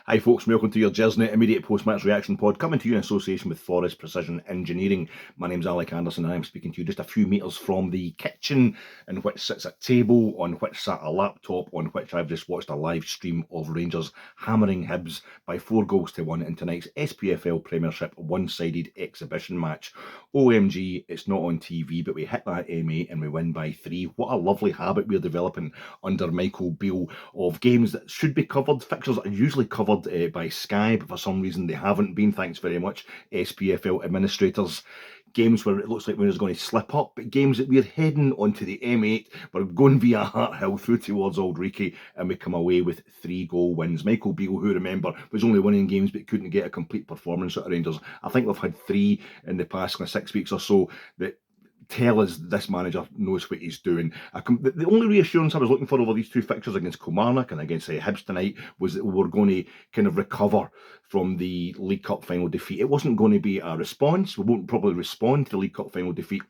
Hi folks, welcome to your Gersnet Immediate Post-Match Reaction Pod, coming to you in association with Forest Precision Engineering. My name's Alec Anderson and I'm speaking to you just a few metres from the kitchen in which sits a table, on which sat a laptop, on which I've just watched a live stream of Rangers hammering Hibs by 4-1 in tonight's SPFL Premiership one-sided exhibition match. OMG, it's not on TV, but we hit that M8 and we win by 3. What a lovely habit we're developing under Michael Beale of games that should be covered, fixtures that are usually covered by Sky, but for some reason they haven't been. Thanks very much, SPFL administrators. Games where it looks like we're going to slip up, but games that we're heading onto the M8, we're going via Hart Hill through towards Auld Reekie, and we come away with 3-goal wins. Michael Beale, who remember, was only winning games but couldn't get a complete performance out of Rangers. I think we've had 3 in the past 6 weeks or so that tell us this manager knows what he's doing. The only reassurance I was looking for over these 2 fixtures against Kilmarnock and against Hibs tonight was that we were going to kind of recover from the League Cup final defeat. It wasn't going to be a response. We won't probably respond to the League Cup final defeat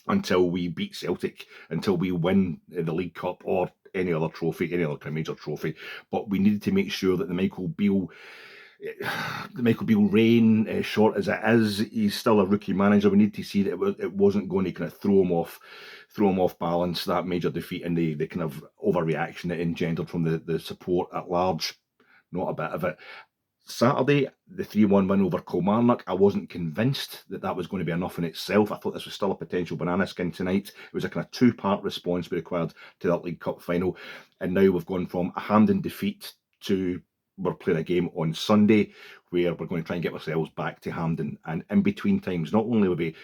until we beat Celtic, until we win the League Cup or any other trophy, any other major trophy. But we needed to make sure that the Michael Beale reign, short as it is, he's still a rookie manager. We need to see that it wasn't going to kind of throw him off balance, that major defeat, and the kind of overreaction it engendered from the support at large. Not a bit of it. Saturday, the 3-1 win over Kilmarnock, I wasn't convinced that was going to be enough in itself. I thought this was still a potential banana skin tonight. It was a kind of 2-part response we required to that League Cup final. And now we've gone from a Hampden defeat to we're playing a game on Sunday where we're going to try and get ourselves back to Hampden. And in between times, not only will be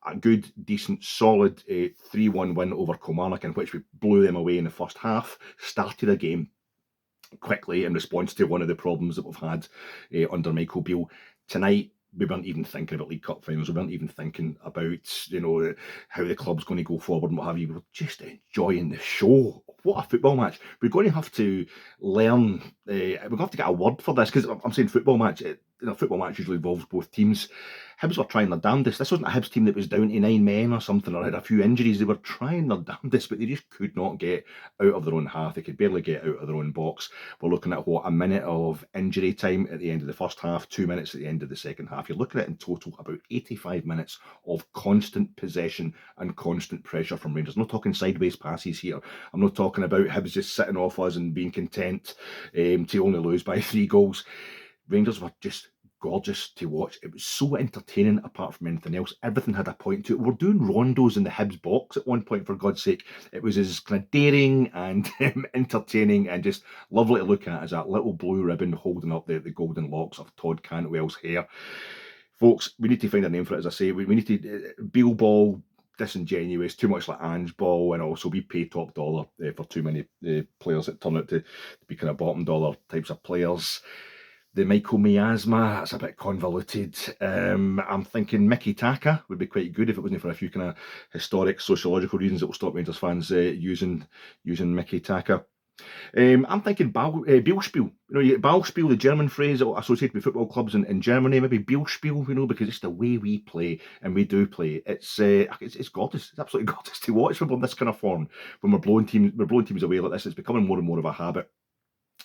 a good, decent, solid 3-1 win over Kilmarnock, in which we blew them away in the first half, started a game quickly in response to one of the problems that we've had under Michael Beale. Tonight, we weren't even thinking about League Cup finals. We weren't even thinking about, how the club's going to go forward and what have you. We were just enjoying the show. What a football match. We're going to have to learn, we're going to have to get a word for this, because I'm saying football match. A football match usually involves both teams. Hibs were trying their damnedest. This wasn't a Hibs team that was down to 9 men or something, or had a few injuries. They were trying their damnedest, but they just could not get out of their own half. They could barely get out of their own box. We're looking at, a minute of injury time at the end of the first half, 2 minutes at the end of the second half. You're looking at in total about 85 minutes of constant possession and constant pressure from Rangers. I'm not talking sideways passes here. I'm not talking about Hibs just sitting off us and being content to only lose by 3 goals. Rangers were just gorgeous to watch. It was so entertaining apart from anything else. Everything had a point to it. We're doing rondos in the Hibs box at one point, for God's sake. It was as kind of daring and entertaining and just lovely to look at as that little blue ribbon holding up the golden locks of Todd Cantwell's hair. Folks, we need to find a name for it, as I say. We need to... Beale ball, disingenuous, too much like Ange ball, and also we pay top dollar for too many players that turn out to be kind of bottom dollar types of players. The Michael miasma, that's a bit convoluted. I'm thinking Mickey Taka would be quite good if it wasn't for a few kind of historic, sociological reasons that will stop Rangers fans using Mickey Taka. I'm thinking Bielspiel. Ballspiel, the German phrase associated with football clubs in Germany, maybe Bielspiel, because it's the way we play, and we do play. It's gorgeous. It's absolutely gorgeous to watch when we're in this kind of form. When we're blowing teams away like this, it's becoming more and more of a habit.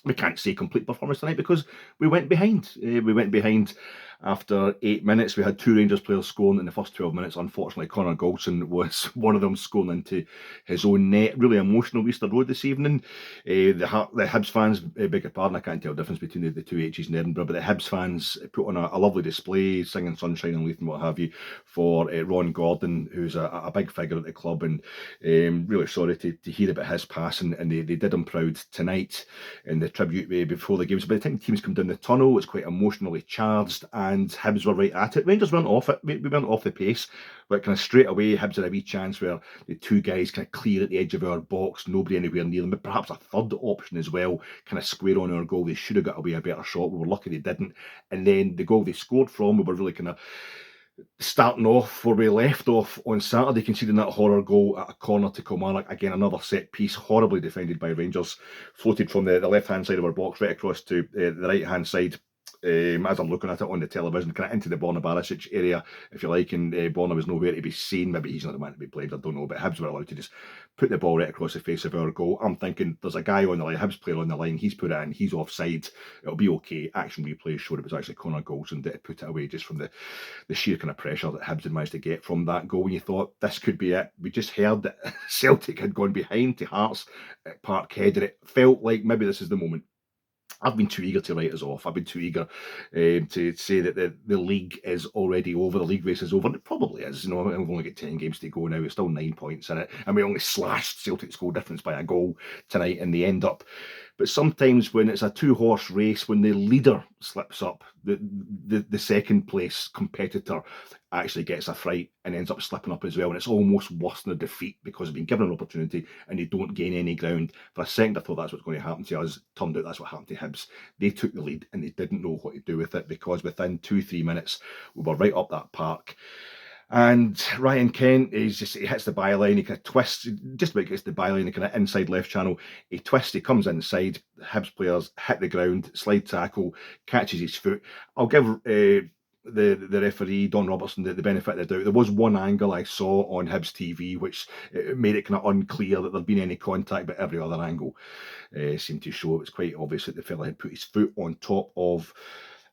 We can't say complete performance tonight because we went behind. We went behind after 8 minutes. We had 2 Rangers players scoring in the first 12 minutes. Unfortunately, Connor Golson was one of them, scoring into his own net. Really emotional Easter Road this evening. The Hibs fans, beg your pardon, I can't tell the difference between the 2 H's in Edinburgh, but the Hibs fans put on a lovely display, singing Sunshine and Leith and what have you, for Ron Gordon, who's a big figure at the club, and really sorry to hear about his passing, and they did him proud tonight in the tribute before the games. By the time teams come down the tunnel, it's quite emotionally charged, and Hibs were right at it. Rangers weren't off it. We weren't off the pace, but kind of straight away, Hibs had a wee chance where the 2 guys kind of clear at the edge of our box, nobody anywhere near them, but perhaps a third option as well, kind of square on our goal. They should have got away a better shot. We were lucky they didn't. And then the goal they scored from, we were really kind of starting off where we left off on Saturday, conceding that horror goal at a corner to Kilmarnock. Again, another set piece, horribly defended by Rangers, floated from the left-hand side of our box right across to the right-hand side as I'm looking at it on the television, kind of into the Borna Barisic area, if you like, and Borna was nowhere to be seen. Maybe he's not the man to be blamed, I don't know, but Hibs were allowed to just put the ball right across the face of our goal. I'm thinking, there's a guy on the line, Hibs player on the line, he's put it in, he's offside, it'll be okay. Action replay showed it was actually Conor Goldson that had put it away just from the sheer kind of pressure that Hibs had managed to get from that goal. And you thought, this could be it. We just heard that Celtic had gone behind to Hearts at Parkhead, and it felt like maybe this is the moment. I've been too eager to write us off. I've been too eager to say that the league is already over, the league race is over, and it probably is. We've only got 10 games to go now. It's still 9 points in it, and we only slashed Celtic's goal difference by a goal tonight in the end up. But sometimes when it's a two-horse race, when the leader slips up, the second place competitor actually gets a fright and ends up slipping up as well. And it's almost worse than a defeat because they've been given an opportunity and they don't gain any ground. For a second, I thought that's what's going to happen to us. Turned out that's what happened to Hibs. They took the lead and they didn't know what to do with it, because within 2-3 minutes, we were right up that park. And Ryan Kent he hits the byline, he kind of twists, just about gets the byline, the kind of inside left channel. He twists, he comes inside, Hibs players hit the ground, slide tackle, catches his foot. I'll give the referee, Don Robertson, the benefit of the doubt. There was one angle I saw on Hibs TV which made it kind of unclear that there'd been any contact, but every other angle seemed to show it was quite obvious that the fella had put his foot on top of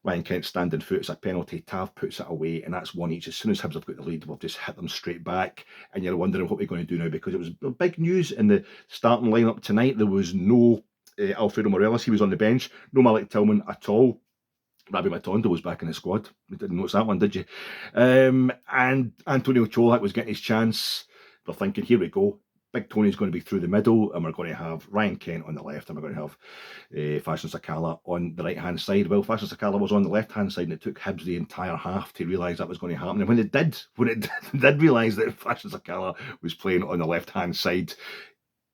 Ryan Kent's standing foot. It's a penalty. Tav puts it away, and that's one each. As soon as Hibs have got the lead, we've just hit them straight back. And you're wondering what we're going to do now, because it was big news in the starting lineup tonight. There was no Alfredo Morelos. He was on the bench. No Malik Tillman at all. Rabbi Matondo was back in the squad. You didn't notice that one, did you? And Antonio Cholak was getting his chance. They're thinking, here we go. Big Tony's going to be through the middle, and we're going to have Ryan Kent on the left, and we're going to have Fashion Sakala on the right-hand side. Well, Fashion Sakala was on the left-hand side, and it took Hibs the entire half to realise that was going to happen. And when it did realise that Fashion Sakala was playing on the left-hand side,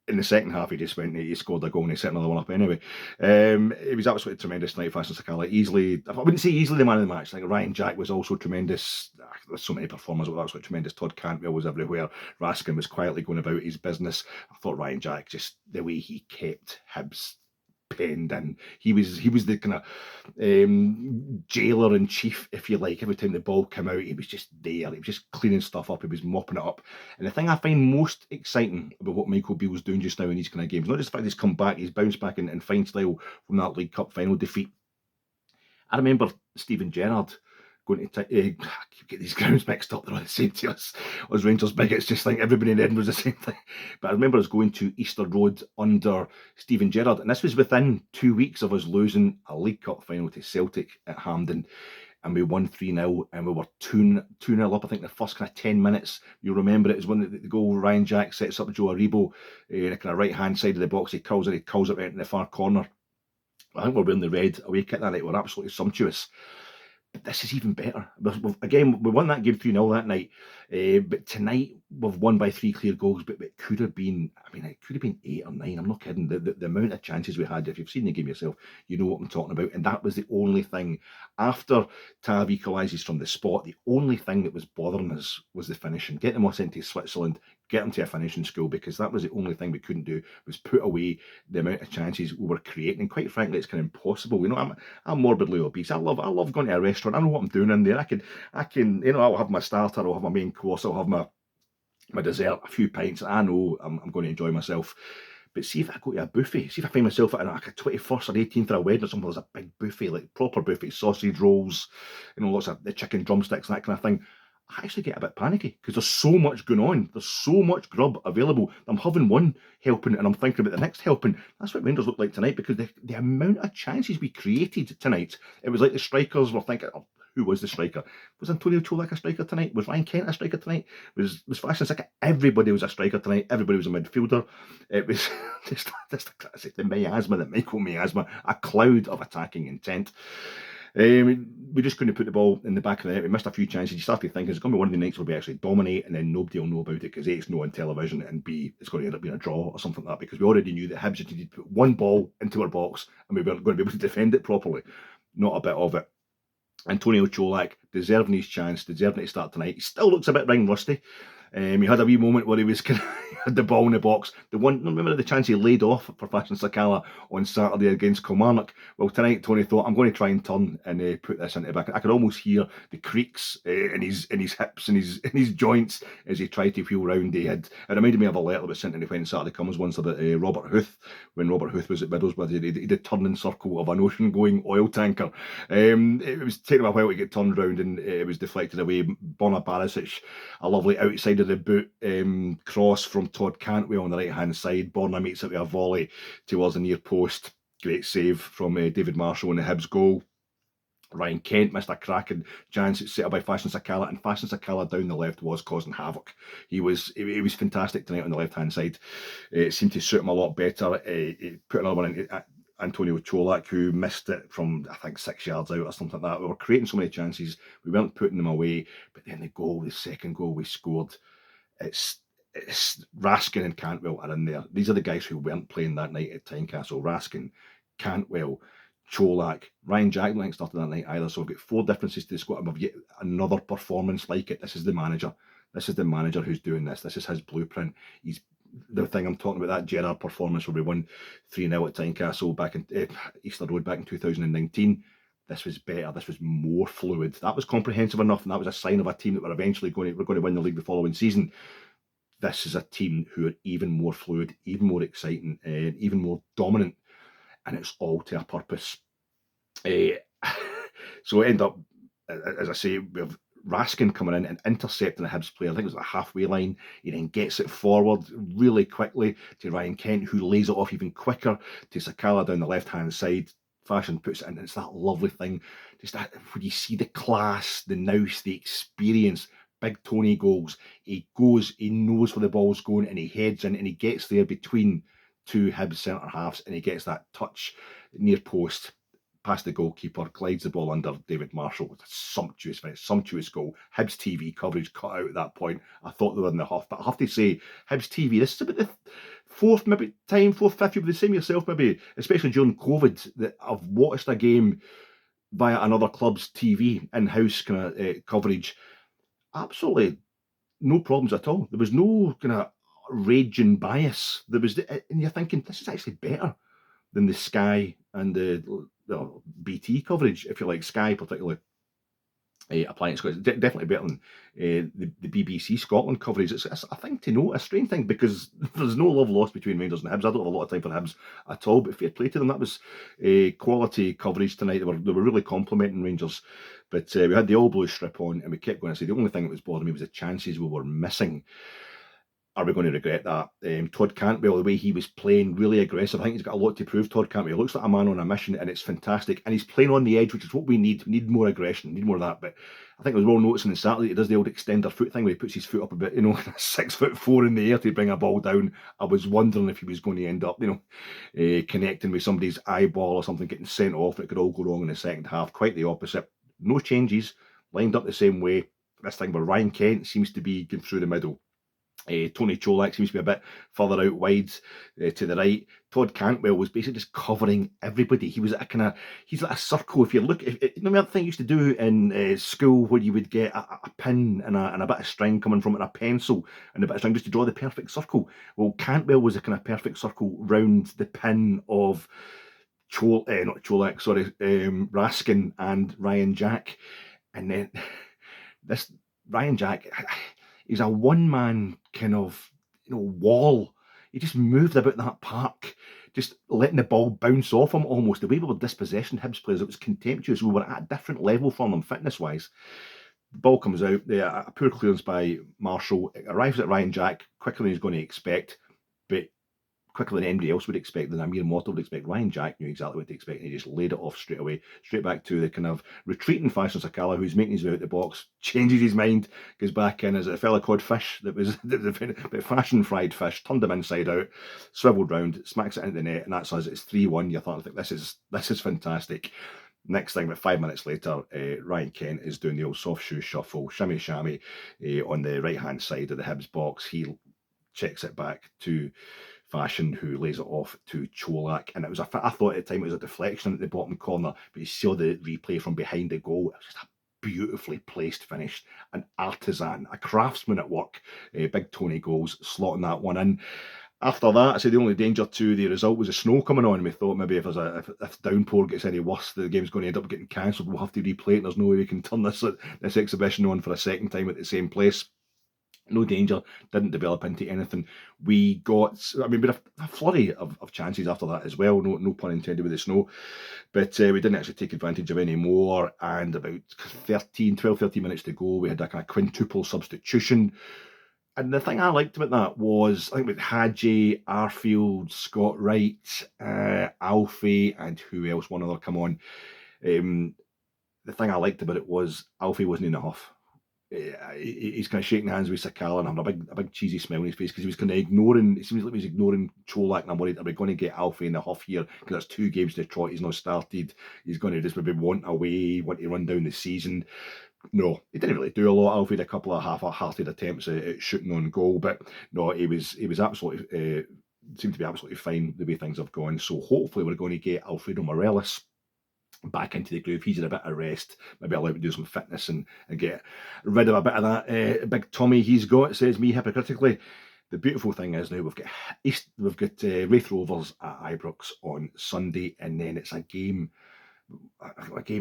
in the second half, he just went, he scored a goal and he set another one up anyway. It was absolutely tremendous tonight, Fashion Sakala. Easily, I wouldn't say easily the man of the match. Like Ryan Jack was also tremendous. There's so many performers, but that was tremendous. Todd Cantwell was everywhere. Raskin was quietly going about his business. I thought Ryan Jack, just the way he kept Hibs penned in. He was the kind of jailer in chief, if you like. Every time the ball came out, he was just there. He was just cleaning stuff up. He was mopping it up. And the thing I find most exciting about what Michael Beale's doing just now in these kind of games, not just the fact he's come back, he's bounced back in fine style from that League Cup final defeat. I remember Steven Gerrard going to get these grounds mixed up. They're all the same to us Rangers bigots, just think everybody in Edinburgh's the same thing. But I remember us going to Easter Road under Steven Gerrard, and this was within 2 weeks of us losing a League Cup final to Celtic at Hampden, and we won 3-0, and we were 2-0 up. I think the first kind of 10 minutes, you remember it, is when the goal Ryan Jack sets up Joe Aribo in the kind of right-hand side of the box. He curls it right in the far corner. I think we're wearing the red away kit that night. We're absolutely sumptuous. But this is even better. Again, we won that game 3-0 that night. But tonight, we've won by 3 clear goals, but it could have been, it could have been 8 or 9. I'm not kidding. The amount of chances we had, if you've seen the game yourself, you know what I'm talking about. And that was the only thing. After Tav equalises from the spot, the only thing that was bothering us was the finishing. Get them all sent to Switzerland, get them to a finishing school, because that was the only thing we couldn't do, was put away the amount of chances we were creating. And quite frankly, it's kind of impossible. I'm morbidly obese. I love going to a restaurant. I know what I'm doing in there. I can, I'll have my starter, I'll have my main course, I'll have my dessert, a few pints. I know I'm going to enjoy myself. But see if I go to a buffet, see if I find myself at like a 21st or 18th or a wedding or something, there's a big buffet, like proper buffet, sausage rolls, lots of the chicken drumsticks, that kind of thing. I actually get a bit panicky because there's so much going on. There's so much grub available. I'm having one helping and I'm thinking about the next helping. That's what Rangers looked like tonight, because the amount of chances we created tonight, it was like the strikers were thinking, who was the striker? Was Antonio Cholak a striker tonight? Was Ryan Kent a striker tonight? Was Fashion Sakala? Everybody was a striker tonight. Everybody was a midfielder. It was just the miasma, the Michael miasma, a cloud of attacking intent. We just couldn't put the ball in the back of the net. We missed a few chances. You start to think it's going to be one of the nights where we actually dominate, and then nobody will know about it because A, it's no on television, and B, it's going to end up being a draw or something like that, because we already knew that Hibs needed to put one ball into our box and we weren't going to be able to defend it properly. Not a bit of it. Antonio Cholak deserving his chance, deserving to start tonight. He still looks a bit ring rusty. He had a wee moment where he was kind of had the ball in the box. Remember the chance he laid off for Fashion Sakala on Saturday against Kilmarnock? Well, tonight Tony thought, I'm going to try and turn and put this into the back. I could almost hear the creaks in his hips and his joints as he tried to wheel round. It reminded me of a letter that was sent in when Saturday comes once about Robert Huth, when Robert Huth was at Middlesbrough. He did a turning circle of an ocean-going oil tanker. It was taking a while to get turned round, and it was deflected away. Borna Barisic, a lovely outside of the boot cross from Todd Cantwell on the right-hand side. Borna meets it with a volley towards the near post. Great save from David Marshall in the Hibs goal. Ryan Kent missed a cracking chance set up by Fashion Sakala, and Fashion Sakala down the left was causing havoc. He was fantastic tonight on the left-hand side. It seemed to suit him a lot better. He put another one in. Antonio Cholak, who missed it from, I think, 6 yards out or something like that. We were creating so many chances, we weren't putting them away. But then the second goal we scored, it's Raskin and Cantwell are in there. These are the guys who weren't playing that night at Tynecastle. Raskin, Cantwell, Cholak, Ryan Jack didn't start that night either. So we've got 4 differences to the squad. We've yet another performance like it. This is the manager. This is the manager who's doing this. This is his blueprint. He's the thing I'm talking about, that Gerrard performance where we won 3-0 at Tynecastle back in Easter Road back in 2019. This was better. This was more fluid. That was comprehensive enough, and that was a sign of a team that we're eventually going to win the league the following season. This is a team who are even more fluid, even more exciting, and even more dominant, and it's all to a purpose. So it ended up, as I say, with Raskin coming in and intercepting the Hibs player. I think it was a halfway line. He then gets it forward really quickly to Ryan Kent, who lays it off even quicker to Sakala down the left-hand side. Fashion puts it in. It's that lovely thing. Just that when you see the class, the nous, the experience. Big Tony goals. He knows where the ball's going, and he heads in and he gets there between 2 Hibs centre halves, and he gets that touch near post past the goalkeeper, glides the ball under David Marshall. It's a very sumptuous goal. Hibs TV coverage cut out at that point. I thought they were in the huff, but I have to say, Hibs TV, this is about the fourth, fifth, you'll be the same yourself, maybe, especially during COVID, that I've watched a game via another club's TV, in-house kind of coverage. Absolutely no problems at all. There was no kind of raging bias. And you're thinking, this is actually better than the Sky and the BT coverage, if you like. Sky particularly applying it. It's definitely better than the BBC Scotland coverage. It's a thing to note, a strange thing, because there's no love lost between Rangers and Hibs. I don't have a lot of time for Hibs at all, but fair play to them. That was quality coverage tonight. They were really complimenting Rangers. But we had the all blue strip on, and we kept going to say the only thing that was bothering me was the chances we were missing. Are we going to regret that? Todd Cantwell, the way he was playing, really aggressive. I think he's got a lot to prove, Todd Cantwell. He looks like a man on a mission, and it's fantastic. And he's playing on the edge, which is what we need. We need more aggression, we need more of that. But I think it was well noticing on Saturday, he does the old extender foot thing where he puts his foot up a bit, 6'4" in the air to bring a ball down. I was wondering if he was going to end up, connecting with somebody's eyeball or something, getting sent off. It could all go wrong in the second half. Quite the opposite. No changes, lined up the same way. This thing where Ryan Kent seems to be going through the middle. Tony Cholak seems to be a bit further out wide to the right. Todd Cantwell was basically just covering everybody. He was he's like a circle. If you look, remember that thing you used to do in school where you would get a pin and a bit of string coming from it, and a pencil and a bit of string just to draw the perfect circle. Well, Cantwell was a kind of perfect circle round the pin of Raskin and Ryan Jack. And then this Ryan Jack, he's a one-man kind of wall. He just moved about that park, just letting the ball bounce off him almost. The way we were dispossessing Hibs players, it was contemptuous. We were at a different level from them fitness-wise. The ball comes out, a poor clearance by Marshall. It arrives at Ryan Jack quicker than he's going to expect, but quicker than anybody else would expect, than Amir Mortal would expect. Ryan Jack knew exactly what to expect, and he just laid it off straight away, straight back to the kind of retreating Fashion Sakala, who's making his way out the box, changes his mind, goes back in as a fella called Fish, that was but fashion fried fish, turned him inside out, swiveled round, smacks it into the net, and that's us. It's 3-1. You thought, this is fantastic. Next thing, about 5 minutes later, Ryan Kent is doing the old soft shoe shuffle, shimmy shammy on the right-hand side of the Hibs box. He checks it back to Fashion, who lays it off to Cholak, and it was I thought at the time it was a deflection at the bottom corner, but you saw the replay from behind the goal. It was just a beautifully placed finish, an artisan, a craftsman at work. Big Tony goals, slotting that one in. After that, I say the only danger to the result was the snow coming on. We thought maybe if downpour gets any worse, the game's going to end up getting cancelled. We'll have to replay it. There's no way we can turn this exhibition on for a second time at the same place. No danger, didn't develop into anything. We had a flurry of chances after that as well, no pun intended with the snow, but we didn't actually take advantage of any more. And about 12, 13 minutes to go, we had a kind of quintuple substitution. And the thing I liked about that was, I think with Hadji, Arfield, Scott Wright, Alfie, and who else, one other come on. The thing I liked about it was Alfie wasn't in the huff. He's kind of shaking hands with Sakala and having a big cheesy smile on his face because he was kind of ignoring. It seems like he was ignoring Cholak, and I'm worried, are we going to get Alfie in the huff here? Because that's 2 games Detroit. He's not started. He's going to just maybe want to run down the season. No, he didn't really do a lot. Alfie had a couple of half-hearted attempts at shooting on goal, but no, he was absolutely seemed to be absolutely fine the way things have gone. So hopefully we're going to get Alfredo Morelos back into the groove. He's had a bit of rest, maybe allow him to do some fitness and get rid of a bit of that big tummy he's got, says me hypocritically. The beautiful thing is now we've got Wraith Rovers at Ibrox on Sunday, and then it's a game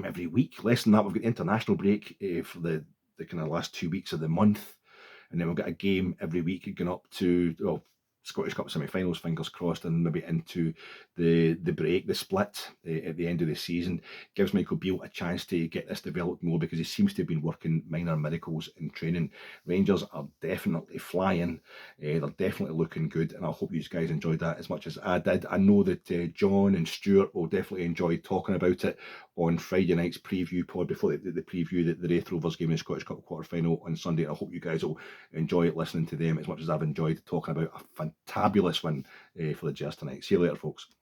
every week. Less than that, we've got the international break for the kind of last 2 weeks of the month, and then we've got a game every week going up to Scottish Cup semi-finals, fingers crossed, and maybe into the break, the split at the end of the season. Gives Michael Beale a chance to get this developed more because he seems to have been working minor miracles in training. Rangers are definitely flying. They're definitely looking good, and I hope you guys enjoyed that as much as I did. I know that John and Stuart will definitely enjoy talking about it on Friday night's preview pod before the preview the Wraith Rovers game in the Scottish Cup quarter-final on Sunday. I hope you guys will enjoy listening to them as much as I've enjoyed talking about a fantabulous win for the Jers tonight. See you later, folks.